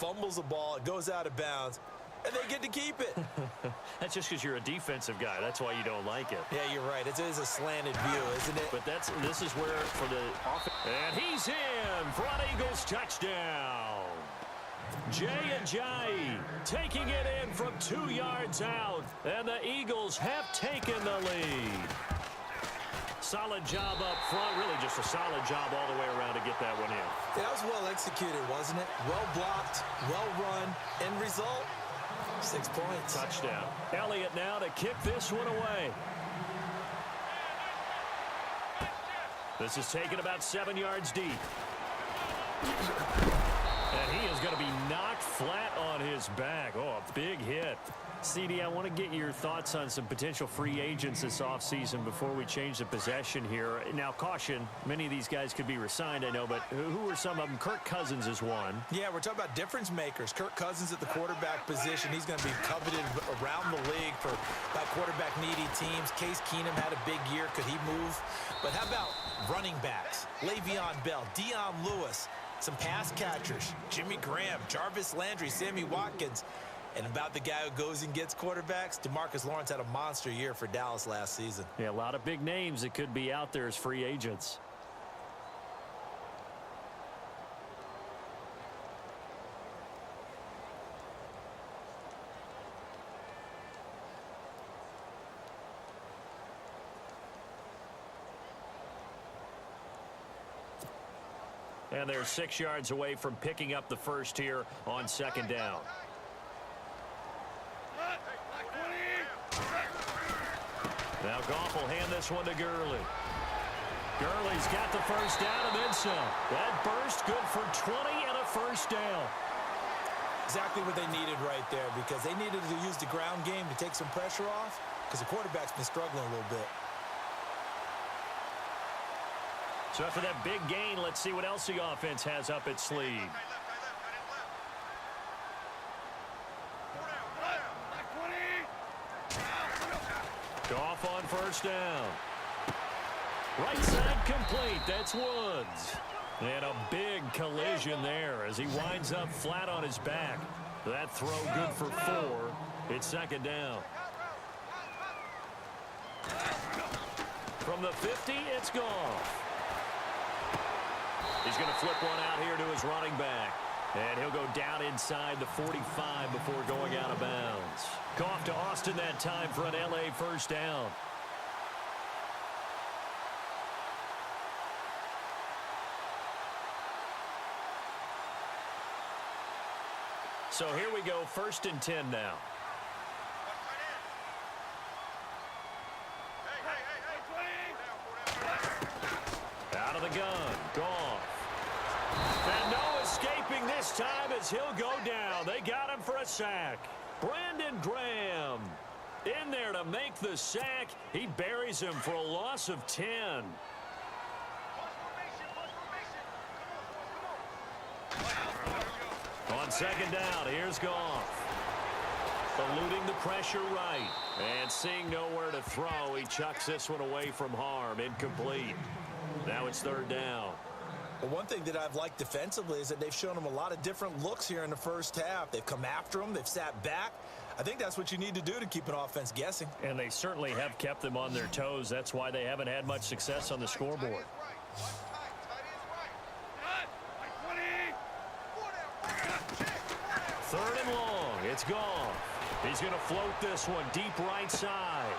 fumbles the ball, it goes out of bounds, and they get to keep it. That's just because you're a defensive guy. That's why you don't like it. Yeah, you're right. It is a slanted view, isn't it? But this is where for the offense. And he's in for an Eagles touchdown. Jay taking it in from 2 yards out. And the Eagles have taken the lead. Solid job up front. Really just a solid job all the way around to get that one in. Yeah, that was well executed, wasn't it? Well blocked, well run. End result, 6 points. Touchdown. Elliott now to kick this one away. This is taken about 7 yards deep. And he is going to be knocked flat on his back. Oh, a big hit. CD, I want to get your thoughts on some potential free agents this offseason before we change the possession here. Now, caution, many of these guys could be re-signed, I know, but who are some of them? Kirk Cousins is one. Yeah, we're talking about difference makers. Kirk Cousins at the quarterback position. He's going to be coveted around the league by quarterback-needy teams. Case Keenum had a big year. Could he move? But how about running backs? Le'Veon Bell, Dion Lewis, some pass catchers, Jimmy Graham, Jarvis Landry, Sammy Watkins. And about the guy who goes and gets quarterbacks, DeMarcus Lawrence had a monster year for Dallas last season. Yeah, a lot of big names that could be out there as free agents. And they're 6 yards away from picking up the first here on second down. Now Goff will hand this one to Gurley. Gurley's got the first down and then some. That burst good for 20 and a first down. Exactly what they needed right there, because they needed to use the ground game to take some pressure off, because the quarterback's been struggling a little bit. So after that big gain, let's see what else the offense has up its sleeve. Goff on first down. Right side complete. That's Woods. And a big collision there as he winds up flat on his back. That throw good for 4. It's second down. From the 50, it's Goff. He's going to flip one out here to his running back. And he'll go down inside the 45 before going out of bounds. Goff to Austin that time for an LA first down. So here we go, 1st and 10 now. Out of the gun, Goff. And no escaping this time as he'll go down. They got him for a sack. Brandon Graham in there to make the sack. He buries him for a loss of 10. On second down, here's Goff. Eluding the pressure right. And seeing nowhere to throw, he chucks this one away from harm. Incomplete. Now it's 3rd down. Well, one thing that I've liked defensively is that they've shown him a lot of different looks here in the first half. They've come after him. They've sat back. I think that's what you need to do to keep an offense guessing. And they certainly have kept them on their toes. That's why they haven't had much success on the scoreboard. 3rd and long. It's Goff. He's going to float this one deep right side.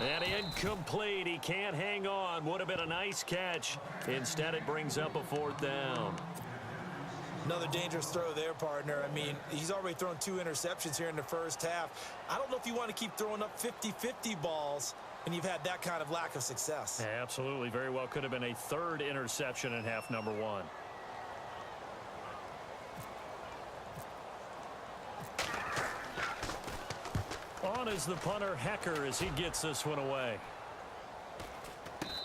And incomplete. He can't hang on. Would have been a nice catch. Instead, it brings up a 4th down. Another dangerous throw there, partner. I mean, he's already thrown 2 interceptions here in the first half. I don't know if you want to keep throwing up 50-50 balls and you've had that kind of lack of success. Yeah, absolutely. Very well could have been a 3rd interception in half number 1. On is the punter, Hecker, as he gets this one away.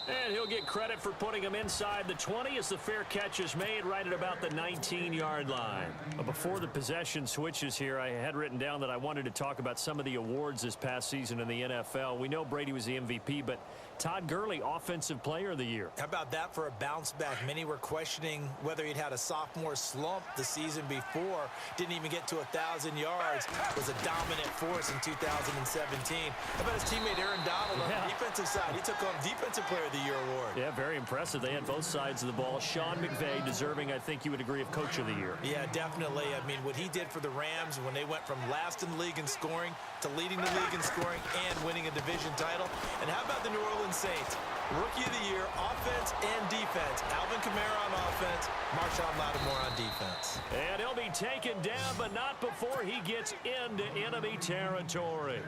And he'll get credit for putting him inside the 20 as the fair catch is made right at about the 19-yard line. Before the possession switches here, I had written down that I wanted to talk about some of the awards this past season in the NFL. We know Brady was the MVP, but Todd Gurley, Offensive Player of the Year. How about that for a bounce back? Many were questioning whether he'd had a sophomore slump the season before. Didn't even get to 1,000 yards. Was a dominant force in 2017. How about his teammate Aaron Donald on the defensive side? He took home Defensive Player of the Year award. Yeah, very impressive. They had both sides of the ball. Sean McVay deserving, I think you would agree, of Coach of the Year. Yeah, definitely. I mean, what he did for the Rams when they went from last in the league in scoring to leading the league in scoring and winning a division title. And how about the New Orleans Saints? Rookie of the Year, offense and defense. Alvin Kamara on offense, Marshawn Lattimore on defense. And he'll be taken down, but not before he gets into enemy territory.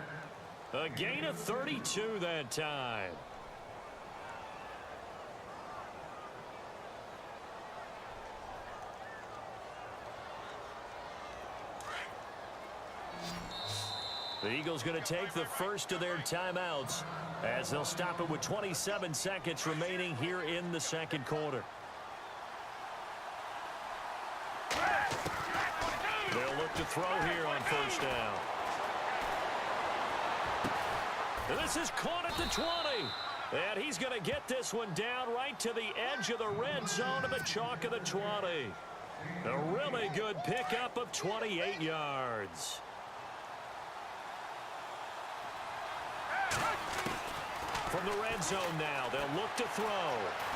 A gain of 32 that time. The Eagles going to take the first of their timeouts as they'll stop it with 27 seconds remaining here in the second quarter. They'll look to throw here on first down. And this is caught at the 20. And he's going to get this one down right to the edge of the red zone of the chalk of the 20. A really good pickup of 28 yards. From the red zone now, they'll look to throw.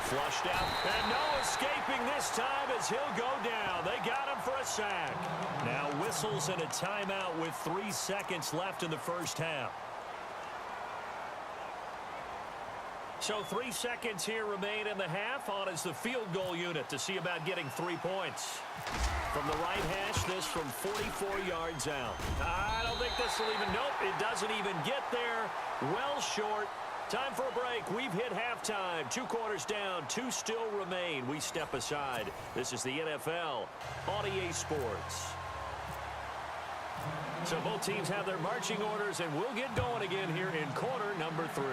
Flushed out, and no escaping this time as he'll go down. They got him for a sack. Now whistles and a timeout with 3 seconds left in the first half. So 3 seconds here remain in the half. On is the field goal unit to see about getting 3 points. From the right hash, this from 44 yards out. I don't think this will even, nope, it doesn't even get there. Well short. Time for a break. We've hit halftime. 2 quarters down. 2 still remain. We step aside. This is the NFL on EA Sports. So both teams have their marching orders, and we'll get going again here in quarter number 3.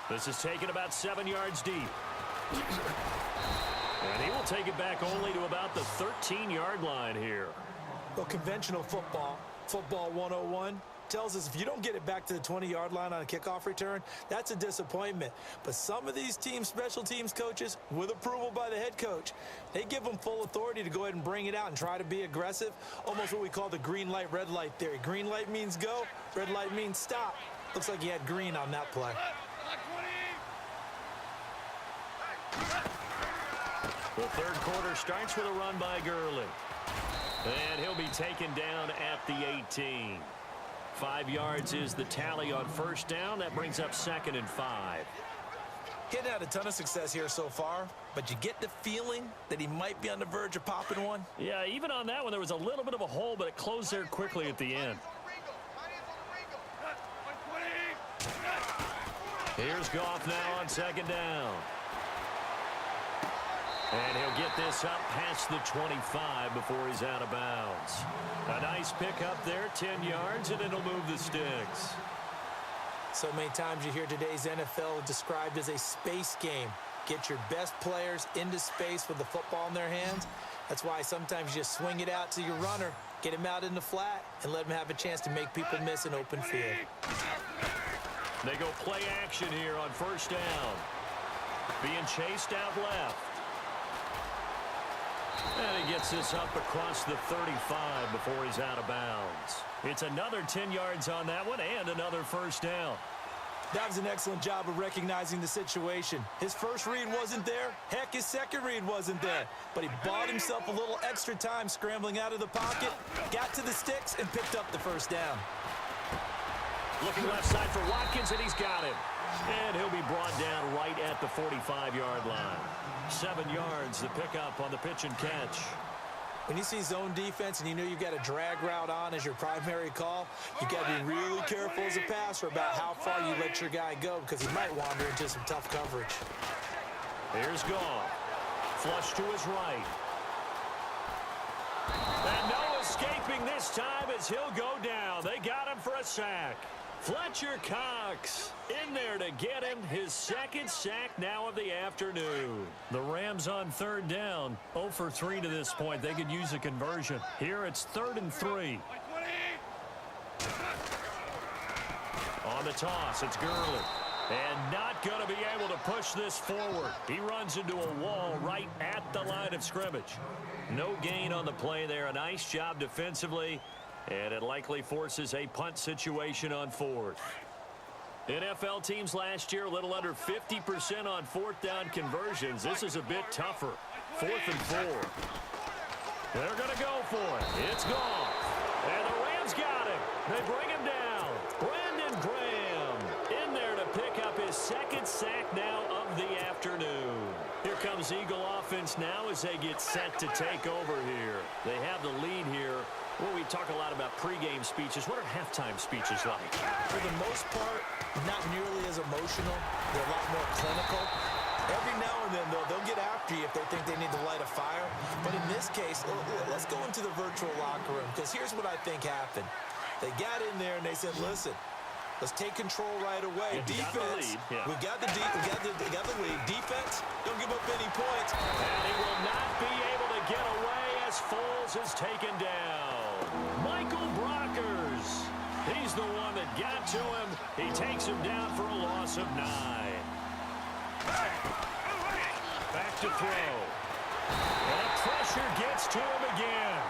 This is taken about 7 yards deep. And he will take it back only to about the 13-yard line here. Well, conventional football 101, tells us if you don't get it back to the 20-yard line on a kickoff return, that's a disappointment. But some of these teams, special teams coaches, with approval by the head coach, they give them full authority to go ahead and bring it out and try to be aggressive, almost what we call the green light, red light theory. Green light means go, red light means stop. Looks like he had green on that play. The third quarter starts with a run by Gurley. And he'll be taken down at the 18. 5 yards is the tally on first down. That brings up 2nd and 5. He hadn't had a ton of success here so far, but you get the feeling that he might be on the verge of popping one. Yeah, even on that one, there was a little bit of a hole, but it closed there quickly at the end. Here's Goff now on 2nd down. And he'll get this up past the 25 before he's out of bounds. A nice pickup there, 10 yards, and it'll move the sticks. So many times you hear today's NFL described as a space game. Get your best players into space with the football in their hands. That's why sometimes you just swing it out to your runner, get him out in the flat, and let him have a chance to make people miss an open field. They go play action here on first down. Being chased out left. And he gets this up across the 35 before he's out of bounds. It's another 10 yards on that one and another first down. That was an excellent job of recognizing the situation. His first read wasn't there. Heck, his second read wasn't there. But he bought himself a little extra time scrambling out of the pocket, got to the sticks, and picked up the first down. Looking left side for Watkins, and he's got him. And he'll be brought down right at the 45-yard line. 7 yards, the pickup on the pitch and catch. When you see zone defense and you know you've got a drag route on as your primary call, you've got to be really careful as a passer about how far you let your guy go because he might wander into some tough coverage. Here's Goff. Flush to his right. And no escaping this time as he'll go down. They got him for a sack. Fletcher Cox in there to get him his 2nd sack now of the afternoon. The Rams on 3rd down, 0 for 3 to this point. They could use a conversion. Here it's 3rd and 3. On the toss, it's Gurley. And not going to be able to push this forward. He runs into a wall right at the line of scrimmage. No gain on the play there. A nice job defensively. And it likely forces a punt situation on fourth. NFL teams last year a little under 50% on fourth down conversions. This is a bit tougher. 4th and 4. They're going to go for it. It's gone. And the Rams got him. They bring him down. Brandon Graham in there to pick up his second sack now of the afternoon. Here comes Eagle offense now as they get set to take over here. They have the lead here. Well, we talk a lot about pregame speeches. What are halftime speeches like? For the most part, not nearly as emotional. They're a lot more clinical. Every now and then, they'll get after you if they think they need to light a fire. But in this case, let's go into the virtual locker room, because here's what I think happened. They got in there and they said, listen, let's take control right away. Defense, we got the lead. Defense, don't give up any points. And he will not be able to get away as Foles is taken down. Michael Brockers, he's the one that got to him. He takes him down for a loss of 9. Back to throw. And pressure gets to him again.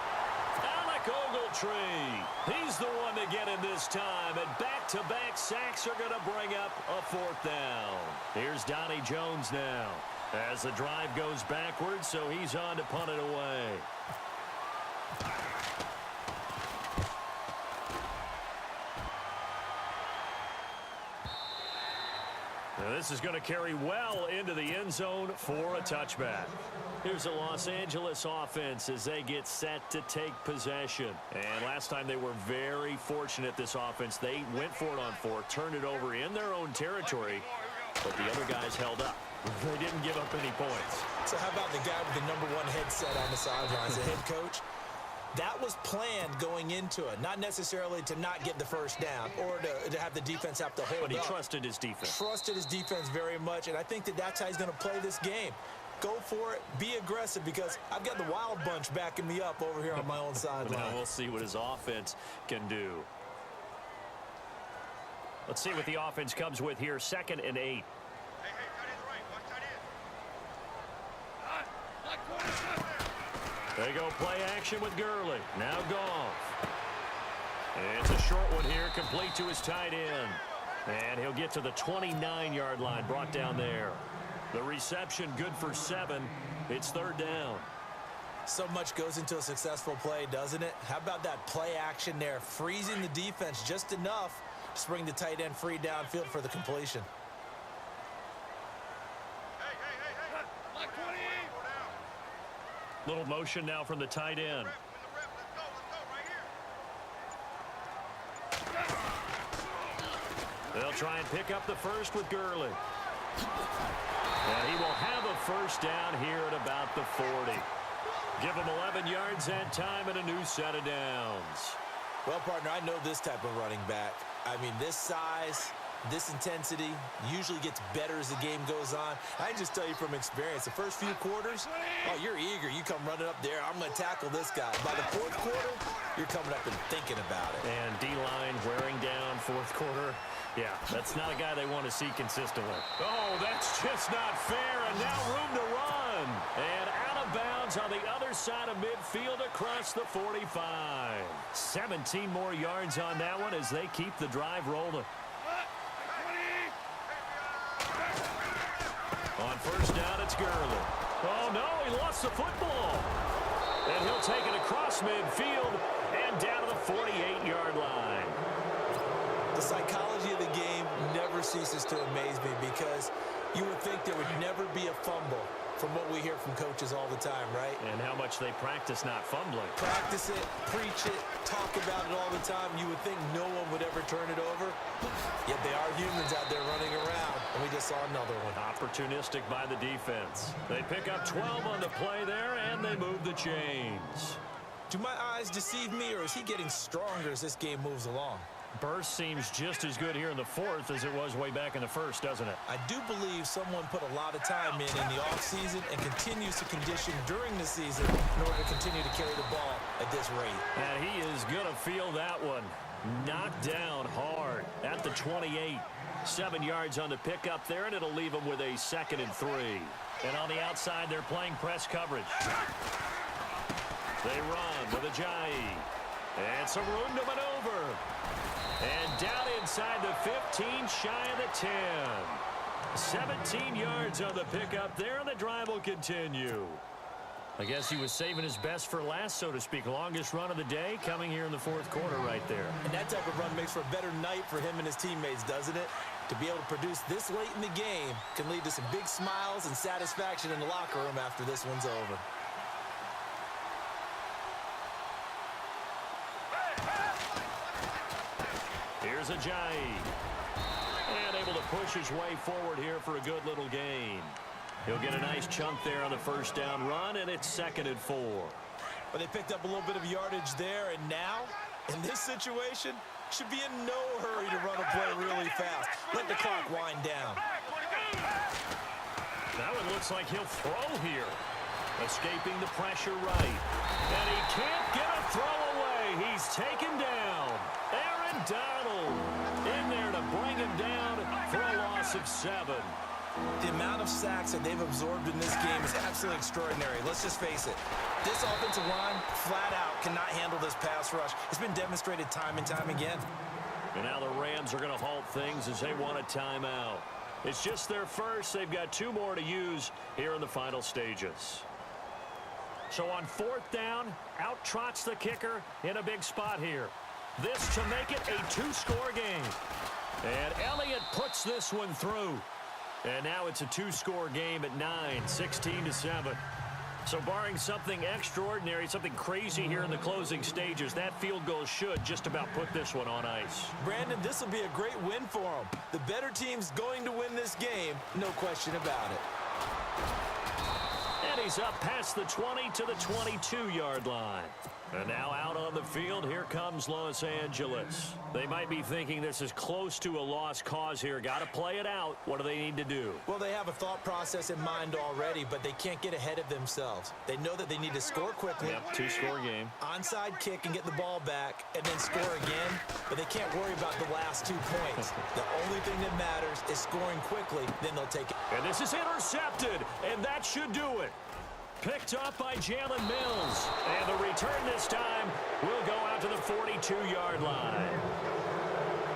Alec Ogletree, he's the one to get him this time. And back-to-back sacks are going to bring up a 4th down. Here's Donnie Jones now as the drive goes backwards, so he's on to punt it away. Now this is going to carry well into the end zone for a touchback. Here's the Los Angeles offense as they get set to take possession. And last time they were very fortunate, this offense. They went for it on 4, turned it over in their own territory, but the other guys held up. They didn't give up any points. So how about the guy with the #1 headset on the sidelines, the head coach? That was planned going into it, not necessarily to not get the first down or to have the defense have to hold up. But he trusted his defense. Trusted his defense very much, and I think that's how he's going to play this game. Go for it, be aggressive, because I've got the wild bunch backing me up over here on my own sideline. Now we'll see what his offense can do. Let's see what the offense comes with here. 2nd and 8. They go play action with Gurley. Now Goff. It's a short one here, complete to his tight end. And he'll get to the 29-yard line, brought down there. The reception good for 7. It's 3rd down. So much goes into a successful play, doesn't it? How about that play action there, freezing the defense just enough to bring the tight end free downfield for the completion. Little motion now from the tight end. They'll try and pick up the first with Gurley. And he will have a first down here at about the 40. Give him 11 yards that time and a new set of downs. Well, partner, I know this type of running back. I mean, this size, this intensity usually gets better as the game goes on. I can just tell you from experience, the first few quarters, oh, you're eager. You come running up there. I'm going to tackle this guy. By the 4th quarter, you're coming up and thinking about it. And D-line wearing down 4th quarter. Yeah, that's not a guy they want to see consistently. Oh, that's just not fair, and now room to run. And out of bounds on the other side of midfield across the 45. 17 more yards on that one as they keep the drive rolling. On first down, it's Gurley. Oh, no, he lost the football. And he'll take it across midfield and down to the 48-yard line. The psychology of the game never ceases to amaze me, because you would think there would never be a fumble from what we hear from coaches all the time, right? And how much they practice not fumbling. Practice it, preach it, talk about it all the time. You would think no one would ever turn it over. Yet they are humans out there running around, and we just saw another one. Opportunistic by the defense. They pick up 12 on the play there, and they move the chains. Do my eyes deceive me, or is he getting stronger as this game moves along? Burst seems just as good here in the 4th as it was way back in the 1st, doesn't it? I do believe someone put a lot of time in the offseason and continues to condition during the season in order to continue to carry the ball at this rate. And he is going to feel that one. Knocked down hard at the 28. 7 yards on the pickup there, and it'll leave them with a 2nd and 3. And on the outside, they're playing press coverage. They run with Ajayi. And some room to maneuver. And down inside the 15, shy of the 10. 17 yards on the pickup there, and the drive will continue. I guess he was saving his best for last, so to speak. Longest run of the day coming here in the 4th quarter right there. And that type of run makes for a better night for him and his teammates, doesn't it? To be able to produce this late in the game can lead to some big smiles and satisfaction in the locker room after this one's over. Here's Ajayi. And able to push his way forward here for a good little gain. He'll get a nice chunk there on the 1st down run, and it's 2nd and 4. But they picked up a little bit of yardage there, and now, in this situation, should be in no hurry to run a play really fast. Let the clock wind down. Now it looks like he'll throw here. Escaping the pressure right. And he can't get a throw away. He's taken down. Aaron Donald in there to bring him down for a loss of 7. The amount of sacks that they've absorbed in this game is absolutely extraordinary. Let's just face it. This offensive line, flat out, cannot handle this pass rush. It's been demonstrated time and time again. And now the Rams are going to halt things as they want a timeout. It's just their first. They've got 2 more to use here in the final stages. So on 4th down, out trots the kicker in a big spot here. This to make it a 2-score game. And Elliott puts this one through. And now it's a 2-score game at 9, 16-7. So barring something extraordinary, something crazy here in the closing stages, that field goal should just about put this one on ice. Brandon, this will be a great win for them. The better team's going to win this game, no question about it. And he's up past the 20 to the 22-yard line. And now out on the field, here comes Los Angeles. They might be thinking this is close to a lost cause here. Got to play it out. What do they need to do? Well, they have a thought process in mind already, but they can't get ahead of themselves. They know that they need to score quickly. Yep, 2-score game. Onside kick and get the ball back and then score again, but they can't worry about the last 2 points. The only thing that matters is scoring quickly, then they'll take it. And this is intercepted, and that should do it. Picked up by Jalen Mills. And the return this time will go out to the 42-yard line.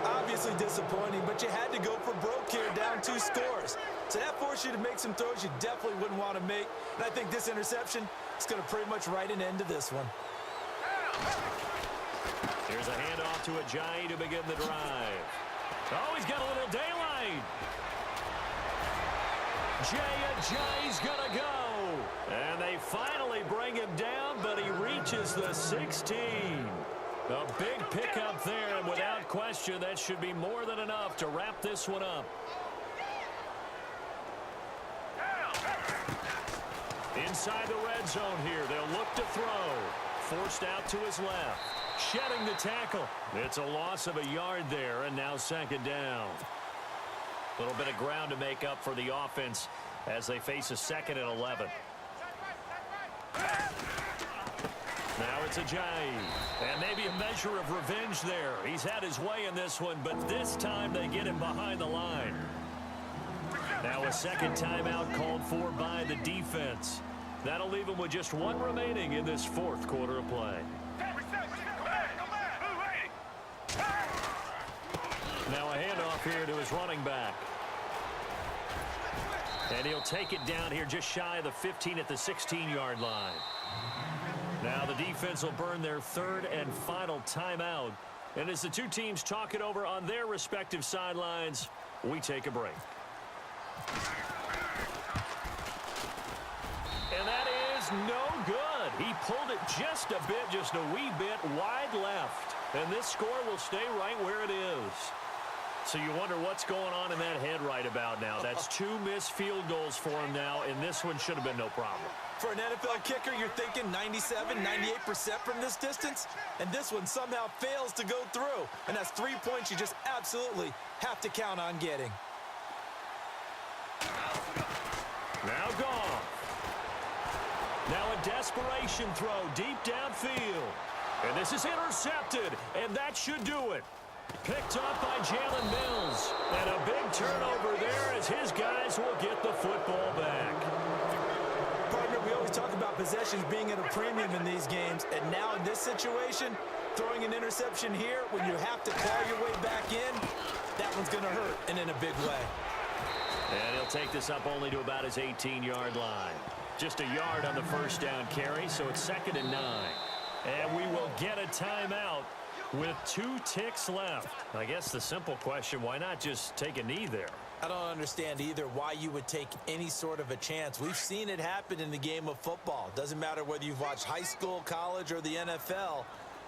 Obviously disappointing, but you had to go for broke here, down 2 scores. So that forced you to make some throws you definitely wouldn't want to make. And I think this interception is going to pretty much write an end to this one. Here's a handoff to Ajayi to begin the drive. Oh, he's got a little daylight. Ajayi's going to go. And they finally bring him down, but he reaches the 16. A big pickup there, and without question, that should be more than enough to wrap this one up. Inside the red zone here, they'll look to throw. Forced out to his left. Shedding the tackle. It's a loss of a yard there, and now 2nd down. A little bit of ground to make up for the offense as they face a 2nd and 11. Now it's Ajayi. And maybe a measure of revenge there. He's had his way in this one, but this time they get him behind the line. Now a 2nd timeout called for by the defense. That'll leave him with just 1 remaining in this 4th quarter of play. Now a handoff here to his running back. And he'll take it down here just shy of the 15 at the 16-yard line. Now the defense will burn their 3rd and final timeout. And as the 2 teams talk it over on their respective sidelines, we take a break. And that is no good. He pulled it just a bit, just a wee bit wide left. And this score will stay right where it is. So you wonder what's going on in that head right about now. That's 2 missed field goals for him now, and this one should have been no problem. For an NFL kicker, you're thinking 97, 98% from this distance, and this one somehow fails to go through. And that's 3 points you just absolutely have to count on getting. Now gone. Now a desperation throw deep downfield. And this is intercepted, and that should do it. Picked up by Jalen Mills. And a big turnover there as his guys will get the football back. Partner, we always talk about possessions being at a premium in these games, and now in this situation, throwing an interception here when you have to claw your way back in, that one's going to hurt, and in a big way. And he'll take this up only to about his 18-yard line. Just a yard on the first down carry, so it's 2nd and 9. And we will get a timeout with 2 ticks left. I guess the simple question, why not just take a knee there? I don't understand either why you would take any sort of a chance. We've seen it happen in the game of football. Doesn't matter whether you've watched high school, college, or the NFL.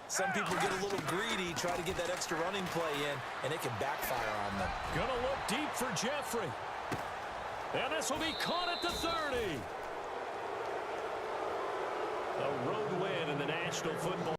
Some people get a little greedy, try to get that extra running play in, and it can backfire on them. Gonna look deep for Jeffrey. And this will be caught at the 30. A road win in the National Football